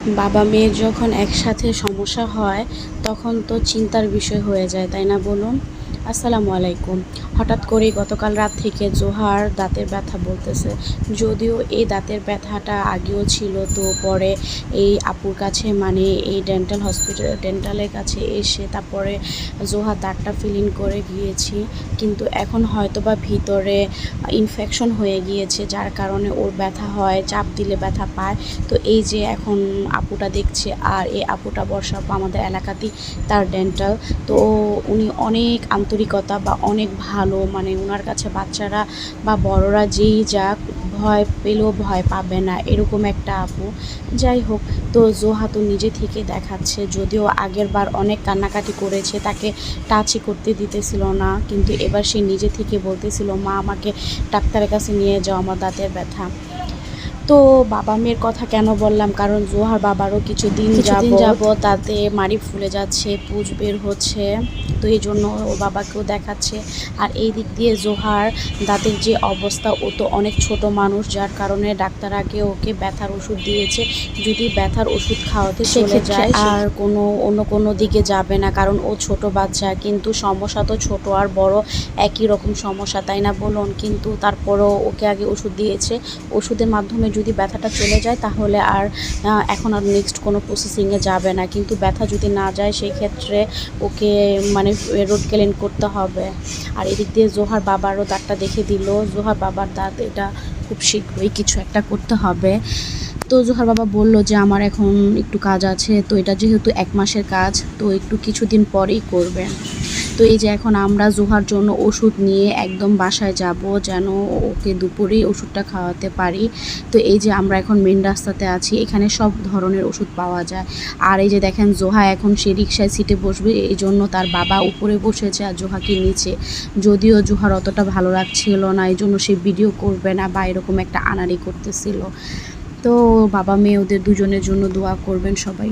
বাবা মেয়ের যখন একসাথে সমস্যা হয় তখন তো চিন্তার বিষয় হয়ে যায়, তাই না বলুন? আসসালামু আলাইকুম। হঠাৎ করেই গতকাল রাত থেকে জোহার দাঁতের ব্যথা বলতেছে। যদিও এই দাঁতের ব্যথাটা আগেও ছিল, তো পরে এই আপুর কাছে মানে এই ডেন্টালের কাছে এসে তারপরে জোহার দাঁতটা ফিলিং করে গিয়েছি। কিন্তু এখন হয়তোবা ভিতরে ইনফেকশন হয়ে গিয়েছে, যার কারণে ওর ব্যথা হয়, চাপ দিলে ব্যথা পায়। তো এই যে এখন আপুটা দেখছে, আর এই আপুটা বর্ষা আপু আমাদের এলাকাতেই তার ডেন্টাল। তো উনি অনেক আন্তরিকতা বা অনেক ভালো, মানে ওনার কাছে বাচ্চারা বা বড়রা যেই যাক ভয় পেলেও ভয় পাবে না, এরকম একটা আপু। যাই হোক, তো জোহা তো নিজে থেকে দেখাচ্ছে, যদিও আগের বার অনেক কান্নাকাটি করেছে, তাকে টাচই করতে দিতেছিল না, কিন্তু এবার সে নিজে থেকে বলতেছিল মা আমাকে ডাক্তারের কাছে নিয়ে যাও, আমার দাঁতের ব্যথা। তো বাবা মেয়ের কথা কেন বললাম, কারণ জোহার বাবারও কিছুদিন যাব তাতে মাড়ি ফুলে যাচ্ছে, পুঁজ বের হচ্ছে, তো এই জন্য ও বাবাকেও দেখাচ্ছে। আর এই দিক দিয়ে জোহার দাঁতের যে অবস্থা, ও তো অনেক ছোট মানুষ, যার কারণে ডাক্তার আগে ওকে ব্যথার ওষুধ দিয়েছে। যদি ব্যথার ওষুধ খাওয়াতে চলে যায় আর অন্য কোনো দিকে যাবে না, কারণ ও ছোট বাচ্চা। কিন্তু সমস্যা তো ছোট আর বড় একই রকম সমস্যা, তাই না বলুন? কিন্তু তারপরও ওকে আগে ওষুধ দিয়েছে। ওষুধের মাধ্যমে যদি ব্যথাটা চলে যায় তাহলে আর এখন আর নেক্সট কোনো প্রসেসিংয়ে যাবে না। কিন্তু ব্যথা যদি না যায় সেই ক্ষেত্রে ওকে মানে রোড ক্লিন করতে হবে। আর এদিক দিয়ে জোহার বাবারও দাঁতটা দেখে দিল, জোহার বাবার দাঁত এটা খুব শীঘ্রই কিছু একটা করতে হবে। তো জোহার বাবা বলল যে আমার এখন একটু কাজ আছে, তো এটা যেহেতু 1 মাসের কাজ, তো একটু কিছুদিন পরেই করবে। তো এই যে এখন আমরা জোহার জন্য ওষুধ নিয়ে একদম বাসায় যাব, যেন ওকে দুপুরেই ওষুধটা খাওয়াতে পারি। তো এই যে আমরা এখন মেন রাস্তাতে আছি, এখানে সব ধরনের ওষুধ পাওয়া যায়। আর এই যে দেখেন জোহা এখন সে রিক্সায় সিটে বসবে, এই জন্য তার বাবা উপরে বসেছে আর জোহাকে নিচে। যদিও জোহার অতটা ভালো লাগছিল না, এই জন্য সে ভিডিও করবে না বা এরকম একটা আনাড়ি করতেছিল। তো বাবা মেয়ে ওদের দুজনের জন্য দোয়া করবেন সবাই।